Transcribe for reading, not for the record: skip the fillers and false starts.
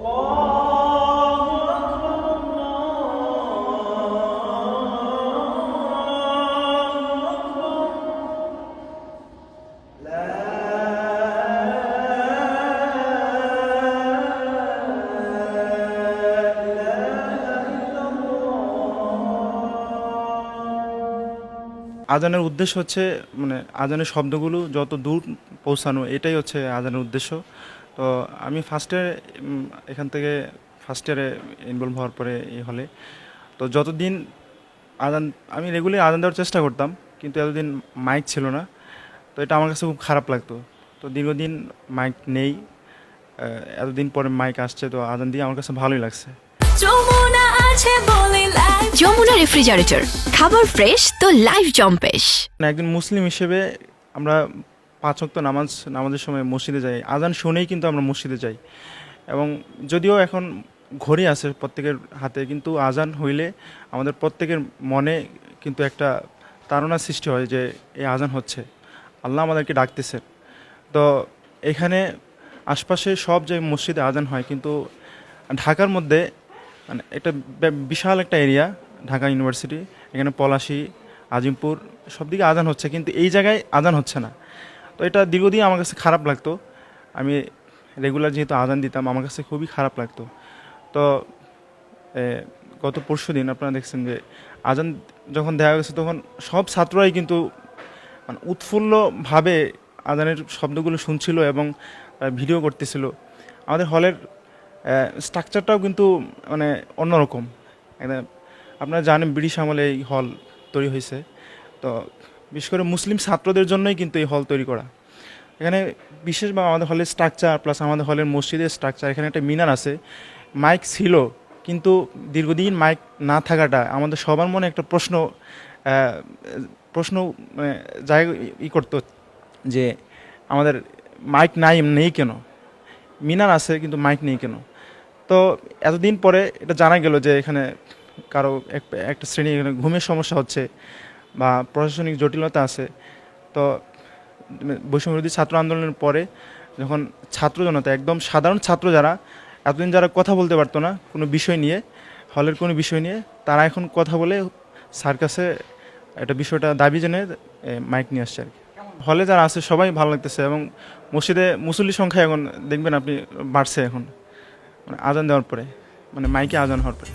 আজানের উদ্দেশ্য হচ্ছে মানে আজানের শব্দগুলো যত দূর পৌঁছানো, এটাই হচ্ছে আজানের উদ্দেশ্য। তো আমি ফার্স্টে এখান থেকে ফার্স্ট ইয়ারে ইনভলভ হওয়ার পরে এই হলে, তো যতদিন আজান আমি রেগুলার আজান দেওয়ার চেষ্টা করতাম, কিন্তু এতদিন মাইক ছিল না। তো এটা আমার কাছে খুব খারাপ লাগতো। তো দীর্ঘদিন মাইক নেই, এতদিন পরে মাইক আসছে, তো আজান দিয়ে আমার কাছে ভালোই লাগছে। যমুনা রেফ্রিজারেটর, খাবার ফ্রেশ তো লাইফ জম্পেশ। একজন মুসলিম হিসেবে আমরা 5 ওয়াক্ত নামাজের সময় মসজিদে যাই, আজান শুনেই কিন্তু আমরা মসজিদে যাই। এবং যদিও এখন ঘড়ি আছে প্রত্যেকের হাতে, কিন্তু আজান হইলে আমাদের প্রত্যেকের মনে কিন্তু একটা তাড়না সৃষ্টি হয় যে এই আজান হচ্ছে, আল্লাহ আমাদেরকে ডাকতেছে। তো এখানে আশপাশে সব যে মসজিদে আজান হয়, কিন্তু ঢাকার মধ্যে মানে একটা বিশাল একটা এরিয়া, ঢাকা ইউনিভার্সিটি, এখানে পলাশী, আজিমপুর সব দিকে আজান হচ্ছে, কিন্তু এই জায়গায় আজান হচ্ছে না। তো এটা দীর্ঘদিন আমার কাছে খারাপ লাগতো। আমি রেগুলার যেহেতু আজান দিতাম, আমার কাছে খুবই খারাপ লাগতো। তো গত পরশু দিন আপনারা দেখছেন যে আজান যখন দেখা গেছে, তখন সব ছাত্ররাই কিন্তু মানে উৎফুল্লভাবে আজানের শব্দগুলো শুনছিল এবং ভিডিও করতেছিল। আমাদের হলের স্ট্রাকচারটাও কিন্তু মানে অন্যরকম। আপনারা জানেন ব্রিটিশ আমলে এই হল তৈরি হয়েছে। তো বিশেষ করে মুসলিম ছাত্রদের জন্যই কিন্তু এই হল তৈরি করা। এখানে বিশেষভাবে আমাদের হলের স্ট্রাকচার প্লাস আমাদের হলের মসজিদের স্ট্রাকচার, এখানে একটা মিনার আছে। মাইক ছিল, কিন্তু দীর্ঘদিন মাইক না থাকাটা আমাদের সবার মনে একটা প্রশ্ন মানে জায়গা করতো যে আমাদের মাইক নেই কেন, মিনার আছে কিন্তু মাইক নেই কেন। তো এতদিন পরে এটা জানা গেল যে এখানে কারো একটা শ্রেণী এখানে ঘুমের সমস্যা হচ্ছে বা প্রশাসনিক জটিলতা আছে। তো বৈষম্যবিরোধী ছাত্র আন্দোলনের পরে যখন ছাত্র জনতা, একদম সাধারণ ছাত্র যারা এতদিন যারা কথা বলতে পারতো না কোনো বিষয় নিয়ে, হলের কোনো বিষয় নিয়ে, তারা এখন কথা বলে স্যার কাছে একটা বিষয়টা দাবি জানিয়ে মাইক নিয়ে আসছে আর কি। হলে যারা আছে সবাই ভালো লাগতেছে, এবং মসজিদে মুসল্লির সংখ্যা এখন দেখবেন আপনি বাড়ছে এখন, মানে আজান দেওয়ার পরে, মানে মাইকে আজান হওয়ার পরে।